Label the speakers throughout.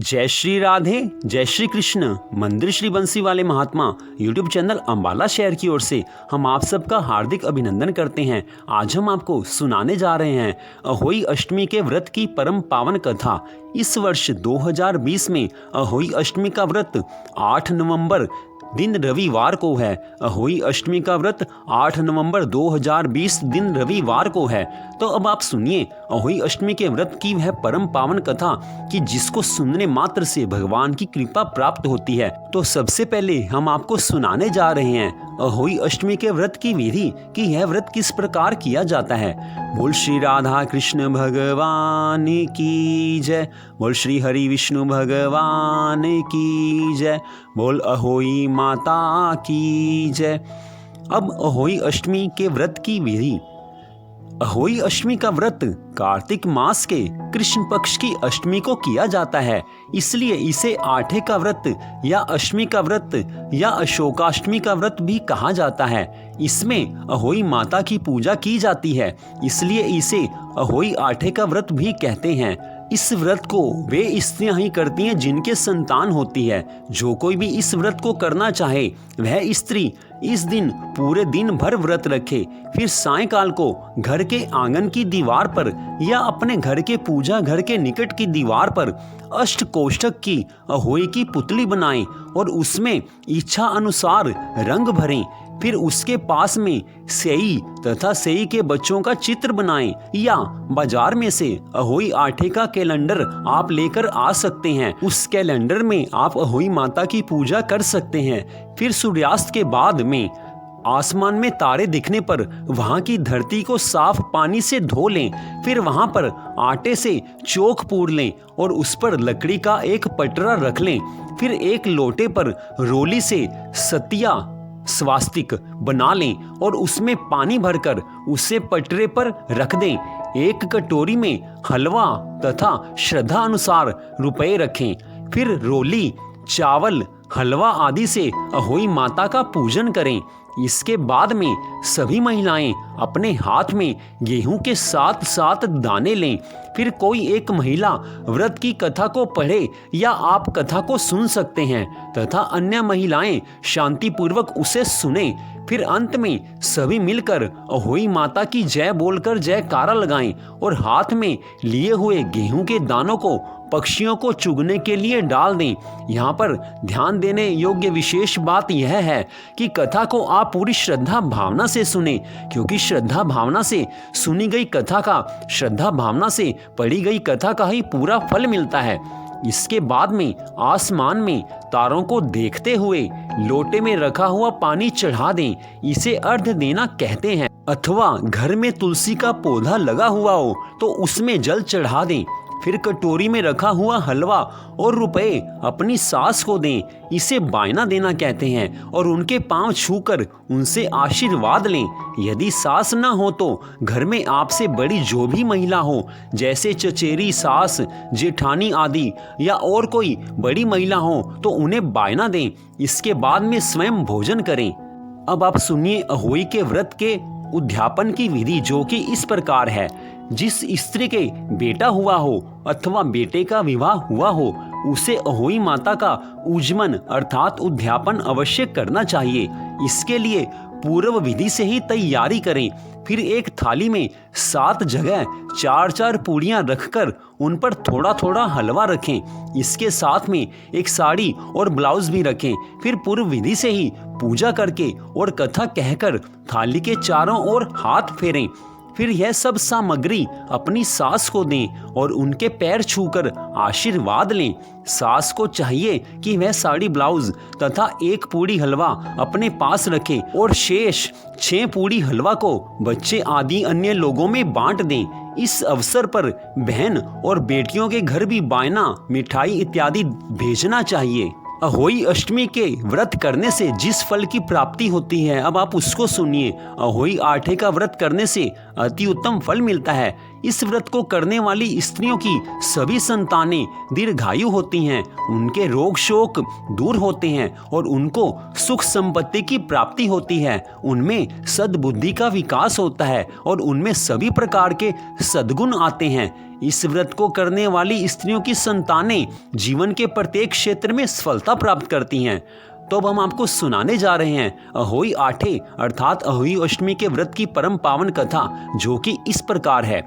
Speaker 1: जय श्री राधे, जय श्री कृष्ण। मंदिर श्री बंसी वाले महात्मा यूट्यूब चैनल अंबाला शहर की ओर से हम आप सबका हार्दिक अभिनंदन करते हैं। आज हम आपको सुनाने जा रहे हैं अहोई अष्टमी के व्रत की परम पावन कथा। इस वर्ष 2020 में अहोई अष्टमी का व्रत 8 नवंबर दिन रविवार को है। अहोई अष्टमी का व्रत 8 नवंबर 2020 दिन रविवार को है। तो अब आप सुनिए अहोई अष्टमी के व्रत की वह परम पावन कथा कि जिसको सुनने मात्र से भगवान की कृपा प्राप्त होती है। तो सबसे पहले हम आपको सुनाने जा रहे हैं अहोई अष्टमी के व्रत की विधि कि यह व्रत किस प्रकार किया जाता है। बोल श्री राधा कृष्ण भगवान की जय, बोल श्री हरि विष्णु भगवान की जय, बोल अहोई माता की जय। अब अहोई अष्टमी के व्रत की विधि। अहोई अष्टमी का व्रत कार्तिक मास के कृष्ण पक्ष की अष्टमी को किया जाता है, इसलिए इसे आठे का व्रत या अष्टमी का व्रत या अशोकाष्टमी का व्रत भी कहा जाता है। इसमें अहोई माता की पूजा की जाती है, इसलिए इसे अहोई आठे का व्रत भी कहते हैं। इस व्रत को वे स्त्रियां ही करती हैं जिनके संतान होती है। जो कोई भी इस व्रत को करना चाहे वह स्त्री इस दिन पूरे दिन भर व्रत रखे, फिर सायंकाल को घर के आंगन की दीवार पर या अपने घर के पूजा घर के निकट की दीवार पर अष्ट कोष्ठक की अहोई की पुतली बनाएं और उसमें इच्छा अनुसार रंग भरें। फिर उसके पास में सेई तथा सेई के बच्चों का चित्र बनाएं या बाजार में से अहोई आठे का कैलेंडर आप लेकर आ सकते हैं। उस कैलेंडर में आप अहोई माता की पूजा कर सकते हैं। फिर सूर्यास्त के बाद में आसमान में तारे दिखने पर वहां की धरती को साफ पानी से धो लें। फिर वहां पर आटे से चोख पूर लें और उस पर लकड़ी का एक पटरा रख लें। फिर एक लोटे पर रोली से सतिया स्वास्तिक बना लें और उसमें पानी भरकर उसे पटरे पर रख दें। एक कटोरी में हलवा तथा श्रद्धा अनुसार रुपए रखें। फिर रोली, चावल, हलवा आदि से अहोई माता का पूजन करें। इसके बाद में सभी महिलाएं अपने हाथ में गेहूं के 7 दाने लें। फिर कोई एक महिला व्रत की कथा को पढ़े या आप कथा को सुन सकते हैं तथा अन्य महिलाएं शांतिपूर्वक उसे सुने। फिर अंत में सभी मिलकर अहोई माता की जय बोलकर जयकारा लगाएं और हाथ में लिए हुए गेहूं के दानों को पक्षियों को चुगने के लिए डाल दें। यहाँ पर ध्यान देने योग्य विशेष बात यह है कि कथा को आप पूरी श्रद्धा भावना से सुने, क्योंकि श्रद्धा भावना से सुनी गई कथा का, श्रद्धा भावना से पढ़ी गई कथा का ही पूरा फल मिलता है। इसके बाद में आसमान में तारों को देखते हुए लोटे में रखा हुआ पानी चढ़ा दें। इसे अर्घ देना कहते हैं। अथवा घर में तुलसी का पौधा लगा हुआ हो तो उसमें जल चढ़ा दें। फिर कटोरी में रखा हुआ हलवा और रुपए अपनी सास को दें। इसे बायना देना कहते हैं और उनके पांव छूकर उनसे आशीर्वाद लें। यदि सास न हो तो घर में आपसे बड़ी जो भी महिला हो, जैसे चचेरी सास, जेठानी आदि, या और कोई बड़ी महिला हो तो उन्हें बायना दें। इसके बाद में स्वयं भोजन करें। अब आप सुनिए अहोई के व्रत के उद्यापन की विधि, जो कि इस प्रकार है। जिस स्त्री के बेटा हुआ हो अथवा बेटे का विवाह हुआ हो उसे अहोई माता का उज्मन अर्थात उद्यापन अवश्य करना चाहिए। इसके लिए पूर्व विधि से ही तैयारी करें। फिर एक थाली में 7 जगह 4 पूड़ियां रखकर उन पर थोड़ा थोड़ा हलवा रखें। इसके साथ में एक साड़ी और ब्लाउज भी रखें। फिर पूर्व विधि से ही पूजा करके और कथा कहकर थाली के चारों ओर हाथ फेरें। फिर यह सब सामग्री अपनी सास को दें और उनके पैर छूकर आशीर्वाद लें। सास को चाहिए कि वह साड़ी ब्लाउज तथा 1 पूड़ी हलवा अपने पास रखे और शेष 6 पूड़ी हलवा को बच्चे आदि अन्य लोगों में बांट दें। इस अवसर पर बहन और बेटियों के घर भी बायना, मिठाई इत्यादि भेजना चाहिए। अहोई अष्टमी के व्रत करने से जिस फल की प्राप्ति होती है अब आप उसको सुनिए। अहोई आठे का व्रत करने से अति उत्तम फल मिलता है। इस व्रत को करने वाली स्त्रियों की सभी संतानें दीर्घायु होती हैं, उनके रोग शोक दूर होते हैं और उनको सुख संपत्ति की प्राप्ति होती है। उनमें सद्बुद्धि का विकास होता है और उनमें सभी प्रकार के सद्गुण आते हैं। इस व्रत को करने वाली स्त्रियों की संतानें जीवन के प्रत्येक क्षेत्र में सफलता प्राप्त करती हैं। तो अब हम आपको सुनाने जा रहे हैं अहोई आठे अर्थात अहोई अष्टमी के व्रत की परम पावन कथा, जो कि इस प्रकार है।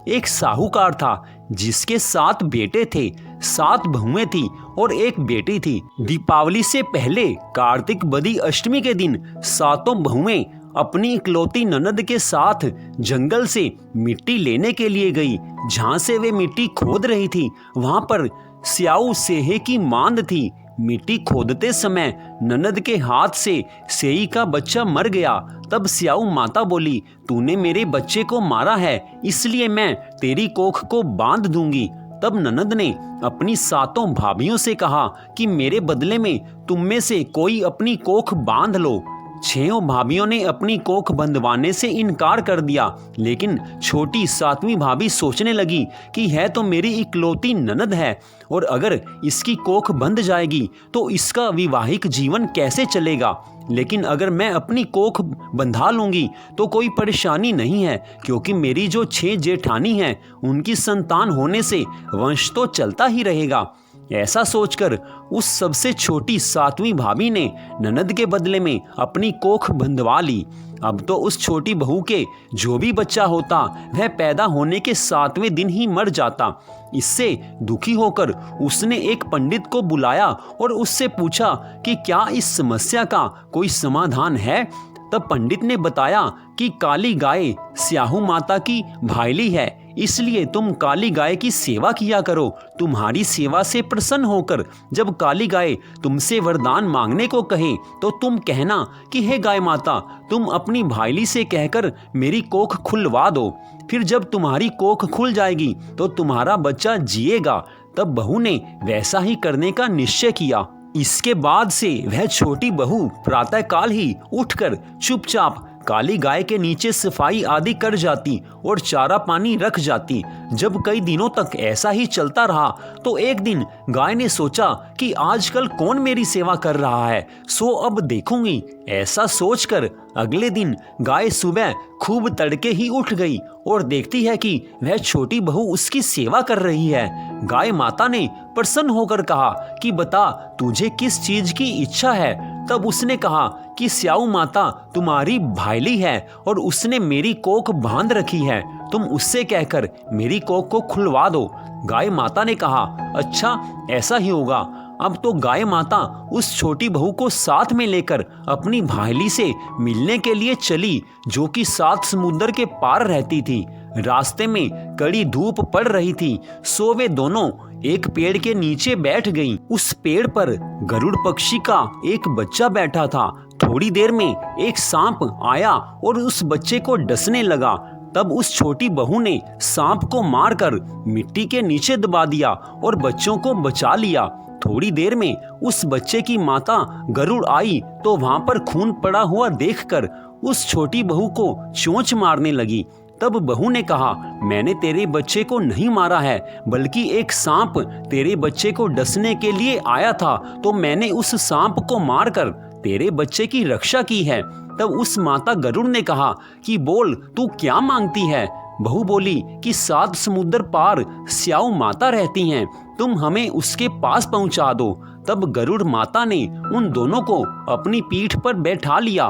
Speaker 1: एक साहूकार था जिसके 7 बेटे थे, 7 बहुएं थी और एक बेटी थी। दीपावली से पहले कार्तिक बदी अष्टमी के दिन 7 बहुएं अपनी इकलौती ननद के साथ जंगल से मिट्टी लेने के लिए गई। जहां से वे मिट्टी खोद रही थी वहां पर स्याऊ सेहे की मांद थी। मिट्टी खोदते समय ननद के हाथ से सेई का बच्चा मर गया। तब स्याऊ माता बोली, तूने मेरे बच्चे को मारा है, इसलिए मैं तेरी कोख को बांध दूंगी। तब ननद ने अपनी 7 भाभियों से कहा कि मेरे बदले में तुम में से कोई अपनी कोख बांध लो। 6 भाभियों ने अपनी कोख बंधवाने से इनकार कर दिया, लेकिन छोटी 7वीं भाभी सोचने लगी कि यह तो मेरी इकलौती ननद है और अगर इसकी कोख बंध जाएगी तो इसका वैवाहिक जीवन कैसे चलेगा। लेकिन अगर मैं अपनी कोख बंधा लूंगी तो कोई परेशानी नहीं है, क्योंकि मेरी जो 6 जेठानी हैं उनकी संतान होने से वंश तो चलता ही रहेगा। ऐसा सोचकर उस सबसे छोटी 7वीं भाभी ने ननद के बदले में अपनी कोख बंधवा ली। अब तो उस छोटी बहू के जो भी बच्चा होता वह पैदा होने के 7वें दिन ही मर जाता। इससे दुखी होकर उसने एक पंडित को बुलाया और उससे पूछा कि क्या इस समस्या का कोई समाधान है। तब पंडित ने बताया कि काली गाय स्याहू माता की भाईली है, इसलिए तुम काली गाय की सेवा किया करो। तुम्हारी सेवा से प्रसन्न होकर जब काली गाय तुमसे वरदान मांगने को कहे तो तुम कहना कि हे गाय माता, तुम अपनी भाईली से कहकर मेरी कोख खुलवा दो। फिर जब तुम्हारी कोख खुल जाएगी तो तुम्हारा बच्चा जिएगा। तब बहू ने वैसा ही करने का निश्चय किया। इसके बाद से वह छोटी बहू प्रातःकाल ही उठकर चुपचाप काली गाय के नीचे सफाई आदि कर जाती और चारा पानी रख जाती। जब कई दिनों तक ऐसा ही चलता रहा तो एक दिन गाय ने सोचा कि आजकल कौन मेरी सेवा कर रहा है, सो अब देखूंगी। ऐसा सोचकर अगले दिन गाय सुबह खूब तड़के ही उठ गई और देखती है कि वह छोटी बहू उसकी सेवा कर रही है। गाय माता ने प्रसन्न होकर कहा कि बता, तुझे किस चीज की इच्छा है। तब उसने कहा कि स्याऊ माता तुम्हारी भाईली है और उसने मेरी कोख बांध रखी है, तुम उससे कहकर मेरी कोख को खुलवा दो। गाय माता ने कहा, अच्छा ऐसा ही होगा। अब तो गाय माता उस छोटी बहू को साथ में लेकर अपनी भाईली से मिलने के लिए चली, जो कि 7 समुद्र के पार रहती थी। रास्ते में कड़ी धूप पड़ रही थी, सो वे दोनों एक पेड़ के नीचे बैठ गईं। उस पेड़ पर गरुड़ पक्षी का एक बच्चा बैठा था। थोड़ी देर में एक सांप आया और उस बच्चे को डसने लगा। तब उस छोटी बहू ने सांप को मारकर मिट्टी के नीचे दबा दिया और बच्चों को बचा लिया। थोड़ी देर में उस बच्चे की माता गरुड़ आई तो वहां पर खून पड़ा हुआ देखकर उस छोटी बहू को चोंच मारने लगी। तब बहू ने कहा, मैंने तेरे बच्चे को नहीं मारा है, बल्कि एक सांप तेरे बच्चे को डसने के लिए आया था, तो मैंने उस सांप को मारकर तेरे बच्चे की रक्षा की है। तब उस माता गरुड़ ने कहा कि बोल, तू क्या मांगती है। बहू बोली कि 7 समुद्र पार स्याऊ माता रहती हैं, तुम हमें उसके पास पहुंचा दो। तब गरुड़ माता ने उन दोनों को अपनी पीठ पर बैठा लिया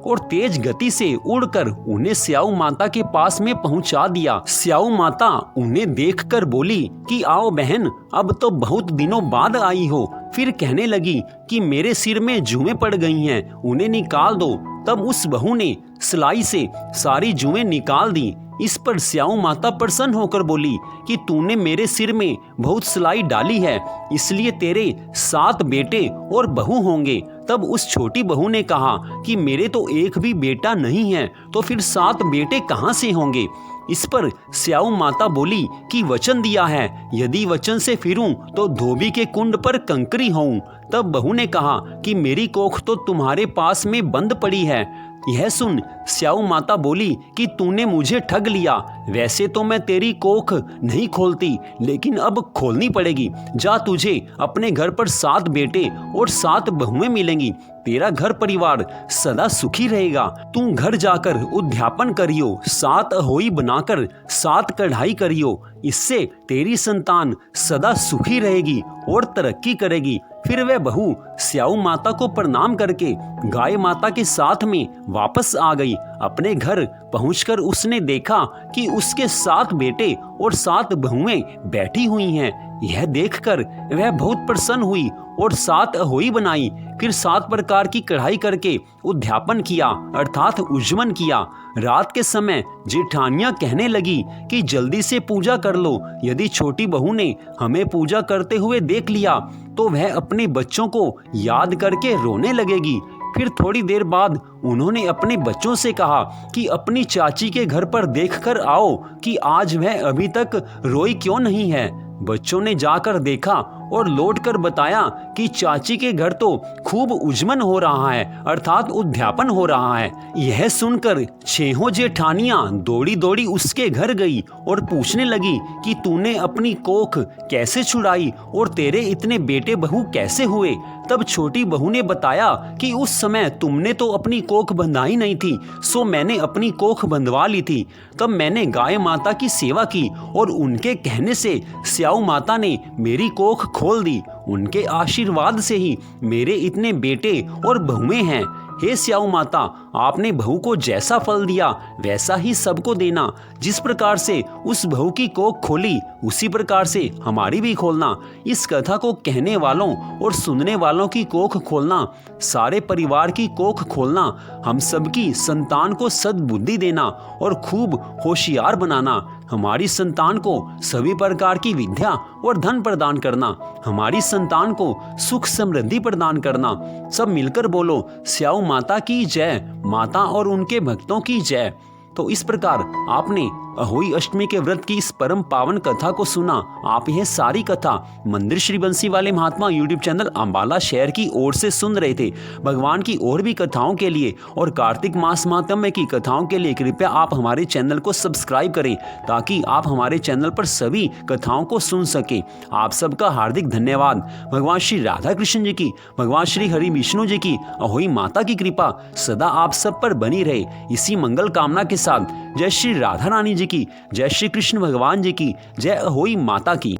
Speaker 1: और तेज गति से उड़कर उन्हें स्याऊ माता के पास में पहुंचा दिया। स्याऊ माता उन्हें देखकर बोली कि आओ बहन, अब तो बहुत दिनों बाद आई हो। फिर कहने लगी कि मेरे सिर में जुएं पड़ गई हैं, उन्हें निकाल दो। तब उस बहू ने सिलाई से सारी जुएं निकाल दी। इस पर स्याऊ माता प्रसन्न होकर बोली कि तूने मेरे सिर में बहुत सिलाई डाली है, इसलिए तेरे 7 बेटे और बहू होंगे। तब उस छोटी बहू ने कहा कि मेरे तो एक भी बेटा नहीं है, तो फिर 7 बेटे कहाँ से होंगे। इस पर स्याऊ माता बोली कि वचन दिया है, यदि वचन से फिरूं तो धोबी के कुंड पर कंकरी होऊं। तब बहू ने कहा कि मेरी कोख तो तुम्हारे पास में बंद पड़ी है। यह सुन स्याऊ माता बोली कि तूने मुझे ठग लिया। वैसे तो मैं तेरी कोख नहीं खोलती, लेकिन अब खोलनी पड़ेगी। जा, तुझे अपने घर पर 7 बेटे और 7 बहुएं मिलेंगी। तेरा घर परिवार सदा सुखी रहेगा। तू घर जाकर उद्यापन करियो, 7 अहोई बनाकर 7 कढ़ाई करियो। इससे तेरी संतान सदा सुखी रहेगी और तरक्की करेगी। फिर वह बहू स्याऊ माता को प्रणाम करके गाय माता के साथ में वापस आ गई। अपने घर पहुंचकर उसने देखा कि उसके 7 बेटे और 7 बहुएं बैठी हुई हैं। यह देखकर वह बहुत प्रसन्न हुई और 7 अहोई बनाई। फिर 7 प्रकार की कढ़ाई करके उद्यापन किया, अर्थात उज्जमन किया। रात के समय जेठानियां कहने लगी कि जल्दी से पूजा कर लो। यदि छोटी बहू ने हमें पूजा करते हुए देख लिया तो वह अपने बच्चों को याद करके रोने लगेगी। फिर थोड़ी देर बाद उन्होंने अपने बच्चों से कहा कि अपनी चाची के घर पर देखकर आओ कि आज वह अभी तक रोई क्यों नहीं है। बच्चों ने जाकर देखा और लौटकर बताया कि चाची के घर तो खूब उज्जमन हो रहा है, अर्थात उद्यापन हो रहा है। यह सुनकर 6 जेठानियां दौड़ी दौड़ी उसके घर गई और पूछने लगी कि तूने अपनी कोख कैसे छुड़ाई और तेरे इतने बेटे बहू कैसे हुए। तब छोटी बहू ने बताया कि उस समय तुमने तो अपनी कोख बंधाई नहीं थी, सो मैंने अपनी कोख बंधवा ली थी। तब मैंने गाय माता की सेवा की और उनके कहने से स्याऊ माता ने मेरी कोख खोल दी। उनके आशीर्वाद से ही मेरे इतने बेटे और बहुएं हैं। हे स्याऊ माता, आपने बहू को जैसा फल दिया वैसा ही सबको देना। जिस प्रकार से उस बहू की कोख खोली उसी प्रकार से हमारी भी खोलना। इस कथा को कहने वालों और सुनने वालों की कोख खोलना, सारे परिवार की कोख खोलना, हम सबकी संतान को सद्बुद्धि देना और खूब होशियार बनाना। हमारी संतान को सभी प्रकार की विद्या और धन प्रदान करना। हमारी संतान को सुख समृद्धि प्रदान करना। सब मिलकर बोलो, स्याऊ माता की जय, माता और उनके भक्तों की जय। तो इस प्रकार आपने अहोई अष्टमी के व्रत की इस परम पावन कथा को सुना। आप यह सारी कथा मंदिर श्री बंसी वाले महात्मा यूट्यूब चैनल अंबाला शहर की ओर से सुन रहे थे। भगवान की और भी कथाओं के लिए और कार्तिक मास महात्म्य की कथाओं के लिए कृपया आप हमारे चैनल को सब्सक्राइब करें, ताकि आप हमारे चैनल पर सभी कथाओं को सुन सकें। आप सबका हार्दिक धन्यवाद। भगवान श्री राधा कृष्ण जी की, भगवान श्री हरि विष्णु जी की, अहोई माता की कृपा सदा आप सब पर बनी रहे। इसी मंगल कामना के साथ जय श्री राधा रानी जी की, जय श्री कृष्ण भगवान जी की, जय अहोई माता की।